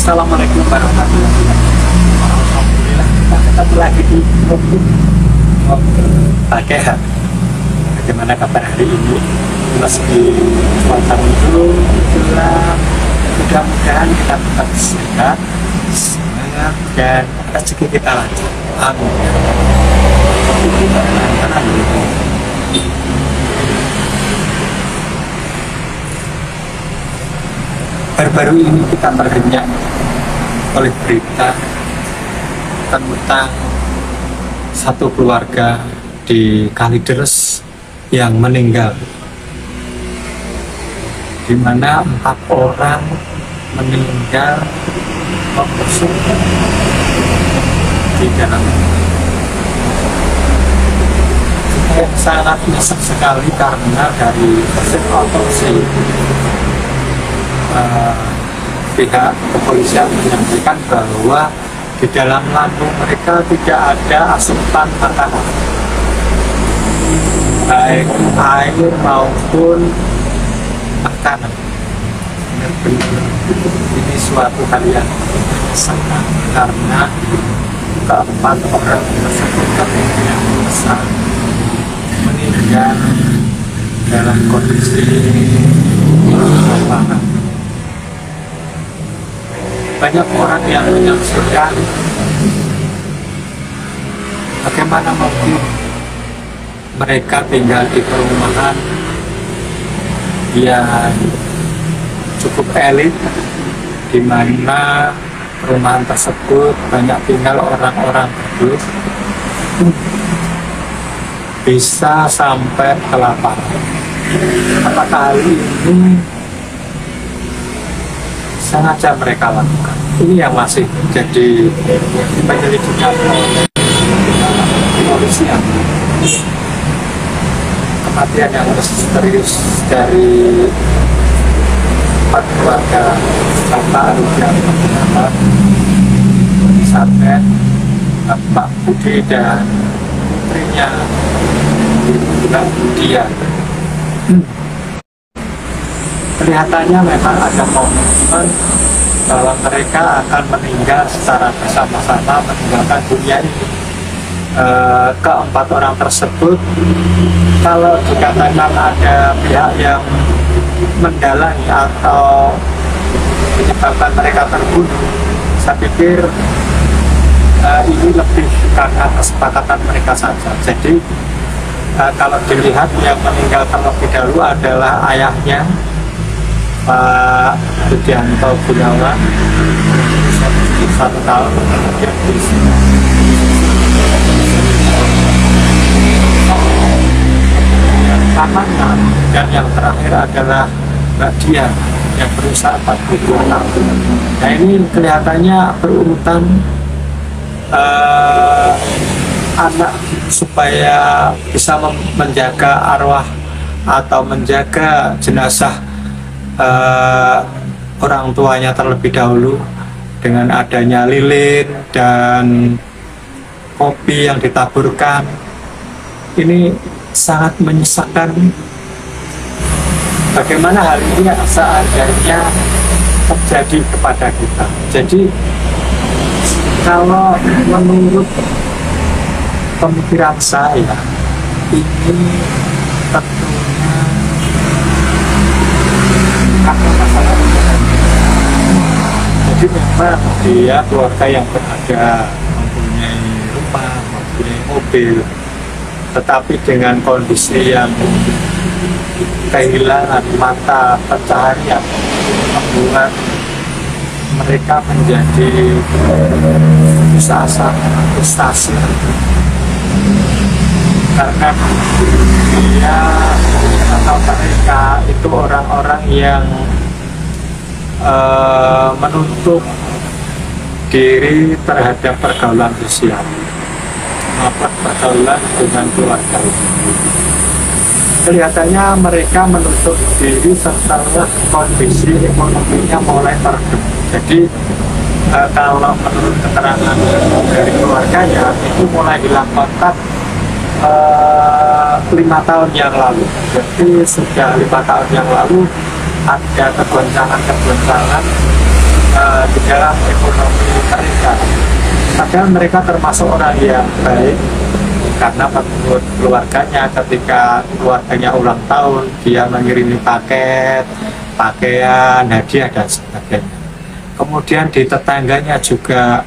Assalamualaikum warahmatullahi wabarakatuh. Alhamdulillah kita ketemu lagi di Pakai. Bagaimana kabar hari ini? Meski cuaca mendung, gelap, mudah-mudahan kita tetap sehat, semangat, dan rezeki kita lancar. Amin. Baru-baru ini kita terhenyak oleh berita tentang satu keluarga di Kalideres yang meninggal, di mana 4 orang meninggal membusuk di dalam. Sangat nyesek sekali karena dari hasil otopsi pihak kepolisian menyampaikan bahwa di dalam lambung mereka tidak ada asupan makanan, baik air maupun makanan. Benar-benar ini suatu hal yang sangat, karena keempat orang tersebut yang besar meninggal dalam kondisi parah. Banyak orang yang menyaksikan bagaimana mungkin mereka tinggal di perumahan yang cukup elit, di mana perumahan tersebut banyak tinggal orang-orang berduit, bisa sampai kelaparan. Apakah hal ini sengaja mereka lakukan? Ini yang masih jadi penyelidikan kepolisian. Kematian yang misterius dari 4 keluarga Bapak Arujang sampai Pak Budi dan putrinya Mbak Budia. Kelihatannya memang ada momen bahwa mereka akan meninggal secara bersama-sama, meninggalkan dunia ini. Keempat orang tersebut, kalau dikatakan ada pihak yang mendalangi atau menyebabkan mereka terbunuh, saya pikir ini lebih karena kesepakatan mereka saja. Jadi kalau dilihat yang meninggal terlebih dahulu adalah ayahnya, Pak Budianto Gunawan, 1 tahun, kemudian pamannya, dan yang terakhir adalah Mbak Dia yang berusia 42 tahun. Nah, ini kelihatannya berurutan anak supaya bisa menjaga arwah atau menjaga jenazah orang tuanya terlebih dahulu, dengan adanya lilin dan kopi yang ditaburkan. Ini sangat menyesakkan. Bagaimana hal ini seandainya terjadi kepada kita? Jadi kalau menurut pemikiran saya, ini tentunya karena masalah. Jadi memang dia keluarga yang berada, mempunyai rumah, mempunyai mobil, tetapi dengan kondisi yang kehilangan mata pencaharian membuat mereka menjadi putus asa, frustasi, karena dia atau mereka itu orang-orang yang menutup diri terhadap pergaulan sosial, maupun pergaulan dengan keluarga. Kelihatannya mereka menutup diri setelah kondisi ekonominya mulai meredup. Jadi kalau menurut keterangan dari keluarganya, itu mulai hilang kontak 5 tahun yang lalu. Jadi sudah 5 tahun yang lalu ada kegoncangan di dalam ekonomi mereka. Padahal mereka termasuk orang yang baik, karena menurut keluarganya ketika keluarganya ulang tahun dia mengirimi paket, pakaian, hadiah dan sebagainya. Kemudian di tetangganya juga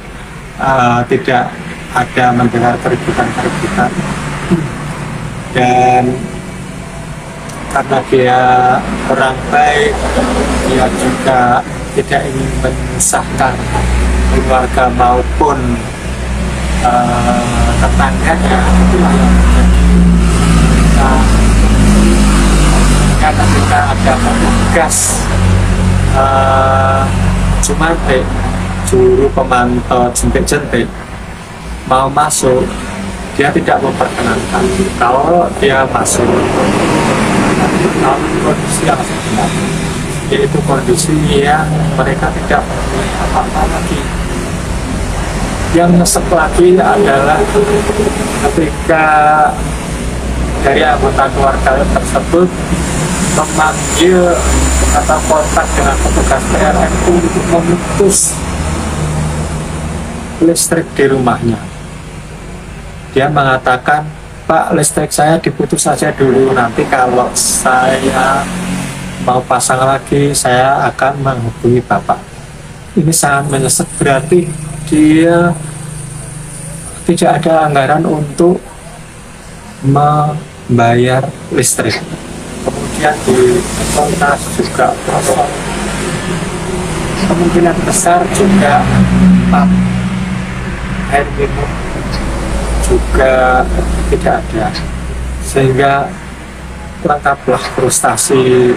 tidak ada mendengar keributan-keributan, dan karena dia orang baik, dia juga tidak ingin menyusahkan keluarga maupun tetangganya. Itulah yang terjadi. Ketika ada petugas Jumantik, juru pemantau jentik-jentik mau masuk, dia tidak memperkenankan. Kalau dia masuk, kondisi yang sebenarnya, yaitu kondisi yang mereka tidak mempunyai apa-apa lagi. Yang nyesek lagi adalah ketika dari anggota keluarga tersebut memanggil atau kontak dengan petugas PLN untuk memutus listrik di rumahnya. Dia mengatakan, "Pak, listrik saya diputus saja dulu, nanti kalau saya mau pasang lagi saya akan menghubungi Bapak." Ini sangat menyesek, berarti dia tidak ada anggaran untuk membayar listrik. Kemudian di kontas juga kosong, kemungkinan besar juga air minum juga tidak ada, sehingga lengkaplah frustasi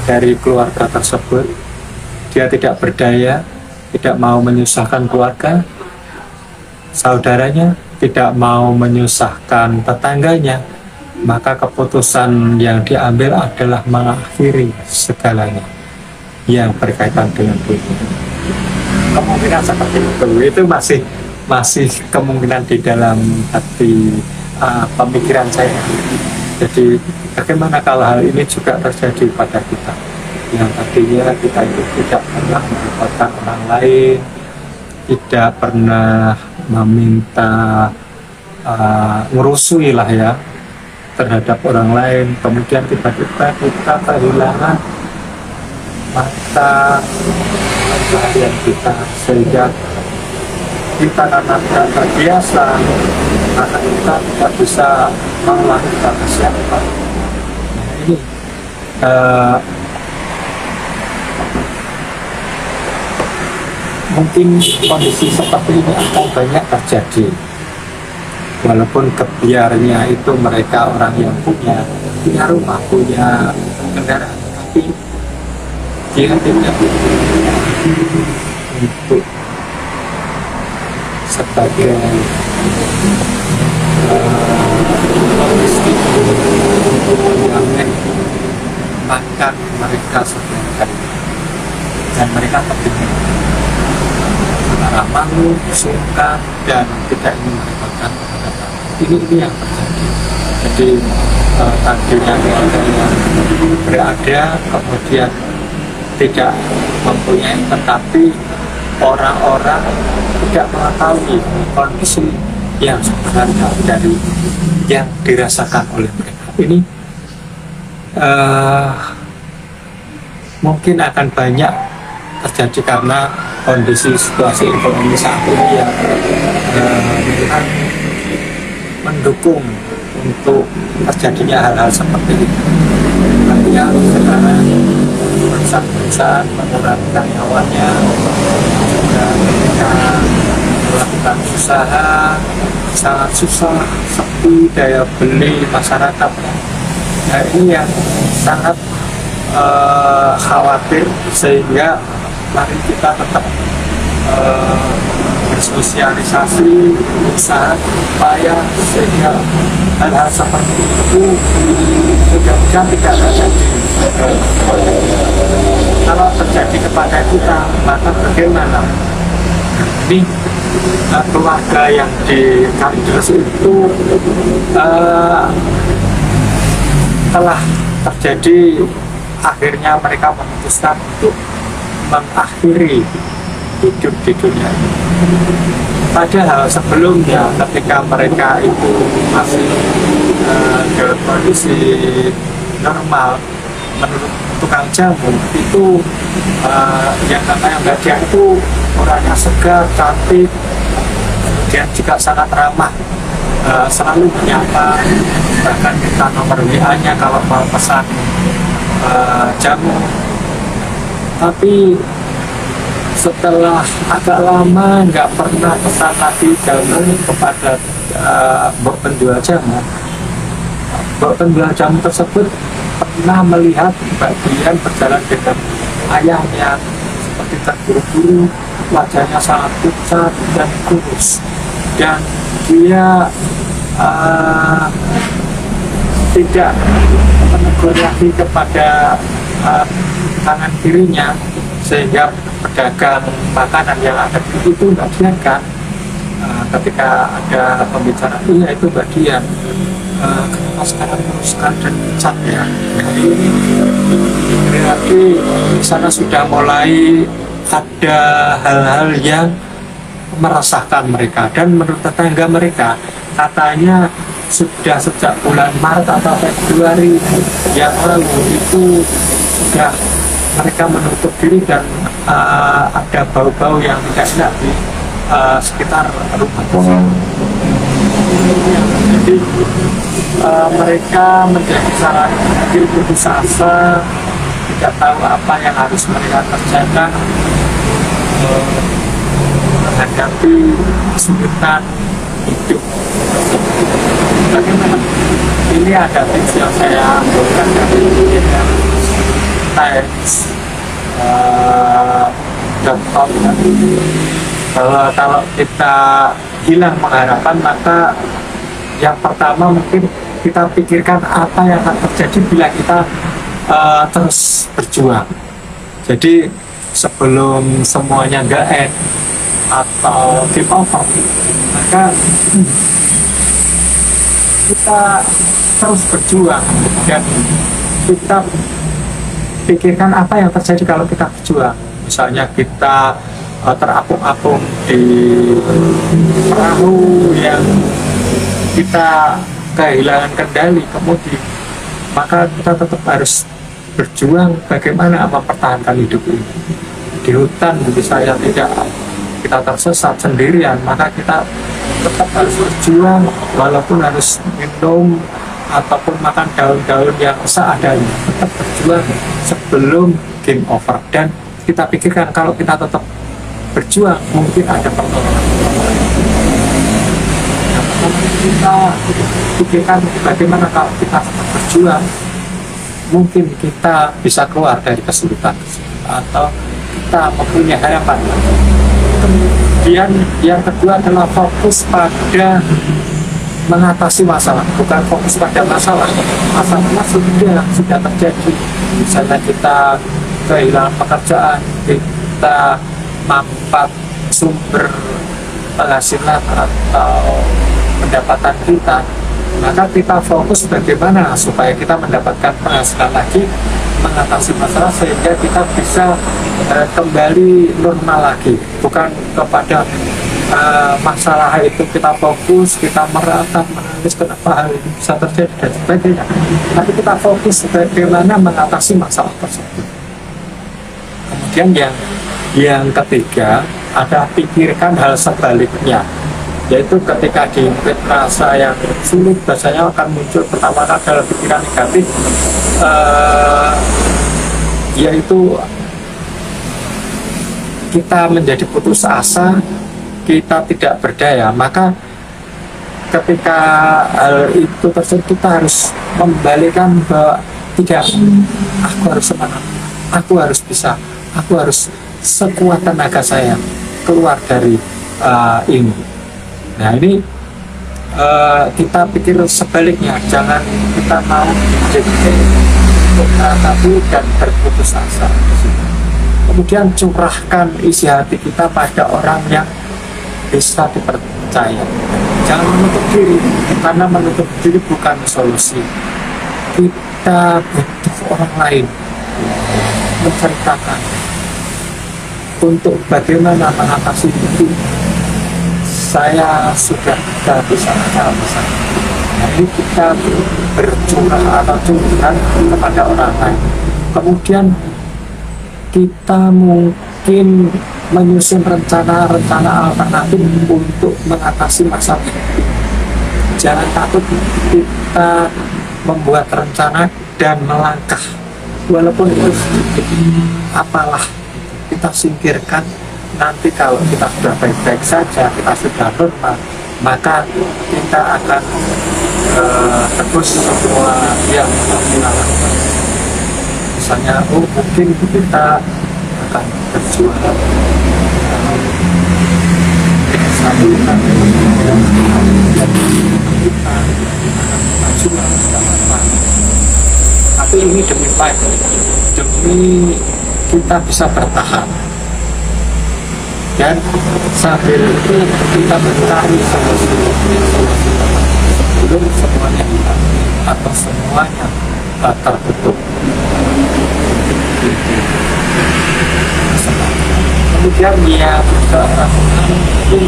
dari keluarga tersebut. Dia tidak berdaya, tidak mau menyusahkan keluarga, saudaranya, tidak mau menyusahkan tetangganya, maka keputusan yang diambil adalah mengakhiri segalanya yang berkaitan dengan dunia. Kemungkinan seperti itu masih kemungkinan di dalam hati pemikiran saya. Jadi bagaimana kalau hal ini juga terjadi pada kita, yang tadinya kita itu tidak pernah merepotkan orang lain, tidak pernah meminta ngerusui lah ya terhadap orang lain, kemudian tiba-tiba kita kehilangan mata pencaharian kita, sehingga kita karena tidak terbiasa, karena kita tidak bisa melakukan siapa. Ini mungkin kondisi seperti ini akan banyak terjadi. Walaupun kebiarnya itu mereka orang yang punya rumah, punya kendaraan, tapi dia tidak untuk sebagai logistik untuk menjamin makan mereka setiap hari, dan mereka terpikir antara malu, sungkan, dan tidak ingin merepotkan. Ini yang terjadi. Jadi tadinya keluarga yang berada kemudian tidak mempunyai, tetapi orang-orang tidak mengetahui kondisi yang sebenarnya dari yang dirasakan oleh mereka. Ini mungkin akan banyak terjadi karena kondisi situasi ekonomi saat ini yang mendukung untuk terjadinya hal-hal seperti ini. Artinya sekarang perusahaan mengurangi karyawannya, juga mereka melakukan usaha sangat susah, sepi daya beli masyarakat. Nah, ini yang sangat khawatir, sehingga mari kita tetap bersosialisasi, usaha supaya sehingga hal-hal seperti itu mudah-mudahan tidak terjadi. Kalau terjadi kepada kita, maka bagaimana? Ini keluarga yang di Kalideres itu telah terjadi, akhirnya mereka memutuskan untuk mengakhiri hidup di dunia. Padahal sebelumnya ketika mereka itu masih dalam kondisi normal, menurut tukang jamu itu yang namanya Mbak Dian itu orangnya segar, cantik, kemudian juga sangat ramah, selalu menyapa, bahkan minta nomor WA-nya kalau mau pesan jamu. Tapi setelah agak lama nggak pernah pesan lagi jamu kepada mbok penjual jamu. Mbok penjual jamu tersebut pernah melihat Mbak Dian berjalan dengan ayahnya seperti terburu-buru, wajahnya sangat pucat dan kurus, dan dia tidak menegur lagi kepada tangan kirinya, sehingga pedagang makanan yang ada di itu Mbak Dian kan, ketika ada pembicaraan itu Mbak Dian, kenapa sekarang teruskan dan pucat ya? Berarti di sana sudah mulai ada hal-hal yang meresahkan mereka, dan menurut tetangga mereka katanya sudah sejak bulan Maret atau Februari yang lalu itu sudah mereka menutup diri dan ada bau-bau yang tidak enak di sekitar rumah tersebut. Jadi mereka menjadi sangat putus asa, tidak tahu apa yang harus mereka kerjakan menghadapi kesulitan hidup. Bagaimana? Ini ada tips yang saya ambilkan dari Times.com, bahwa kalau kita hilang pengharapan, maka yang pertama mungkin kita pikirkan apa yang akan terjadi bila kita terus berjuang. Jadi sebelum semuanya nggak end atau game over, maka kita terus berjuang dan kita pikirkan apa yang terjadi kalau kita berjuang. Misalnya kita terapung-apung di perahu yang kita kehilangan kendali kemudi, maka kita tetap harus berjuang bagaimana mempertahankan hidup ini. Di hutan misalnya tidak kita tersesat sendirian, maka kita tetap harus berjuang walaupun harus minum ataupun makan daun-daun yang seadanya, tetap berjuang sebelum game over. Dan kita pikirkan kalau kita tetap berjuang mungkin ada pertolongan. Kita pikirkan bagaimana kalau kita tetap berjuang, mungkin kita bisa keluar dari kesulitan atau kita mempunyai harapan. Kemudian yang kedua adalah fokus pada mengatasi masalah, bukan fokus pada masalah. Masalahnya sudah terjadi. Misalnya kita kehilangan pekerjaan, kita mampat sumber penghasilan atau pendapatan kita, maka kita fokus bagaimana supaya kita mendapatkan penghasilan lagi, mengatasi masalah sehingga kita bisa kembali normal lagi. Bukan kepada masalah itu kita fokus, kita meratap, menangis kenapa hal ini bisa terjadi dan sebagainya, tapi kita fokus bagaimana mengatasi masalah tersebut. Kemudian yang ketiga ada pikirkan hal sebaliknya, yaitu ketika dihimpit rasa yang sulit, biasanya akan muncul pertama adalah pikiran negatif, yaitu kita menjadi putus asa, kita tidak berdaya. Maka ketika hal itu terjadi, kita harus membalikan bahwa tidak, aku harus semangat, aku harus bisa, aku harus sekuat tenaga saya keluar dari ini. Nah ini kita pikir sebaliknya, jangan kita mau menjadi tapi dan berputus asa. Kemudian curahkan isi hati kita pada orang yang bisa dipercaya. Jangan menutup diri, karena menutup diri bukan solusi. Kita butuh orang lain menceritakan untuk bagaimana mengatasi itu, saya sudah kehabisan akal misalnya. Jadi kita bercurah atau curhat kepada orang lain, kemudian kita mungkin menyusun rencana-rencana alternatif untuk mengatasi masalah itu. Jangan takut kita membuat rencana dan melangkah, walaupun itu sedikit, apalah kita singkirkan. Nanti kalau kita sudah baik-baik saja, kita sudah normal, maka kita akan tebus semua yang kita lakukan. Misalnya, mungkin kita akan berjuang satu kita maju tapi ini demi fight, demi kita bisa bertahan, dan sambil itu kita mencari solusi belum semuanya hilang atau semuanya tertutup. Kemudian ya juga mungkin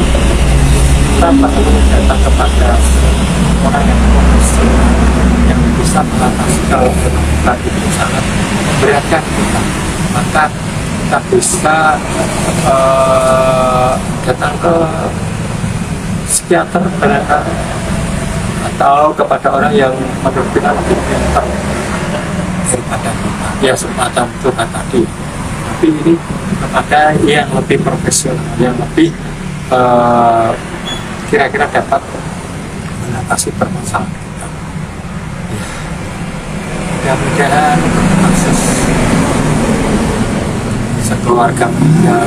kita perlu datang kepada orang yang profesional yang bisa mengatasi kalau kita itu sangat memberatkan kita, maka kita bisa datang ke psikiater barangkali, atau kepada orang yang menurut kita lebih pintar daripada kita, ya semacam Tuhan tadi. Tapi ini kepada yang lebih profesional, yang lebih kira-kira dapat mengatasi permasalahan kita. Mudah-mudahan kasus sekeluarga kita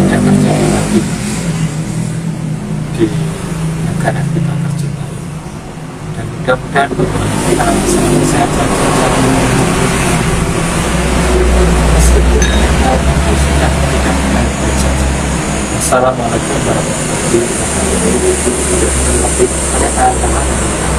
tidak terjadi lagi di negara kita tercinta, dan mudah-mudahan kita selalu sehat saja. Assalamualaikum warahmatullahi wabarakatuh.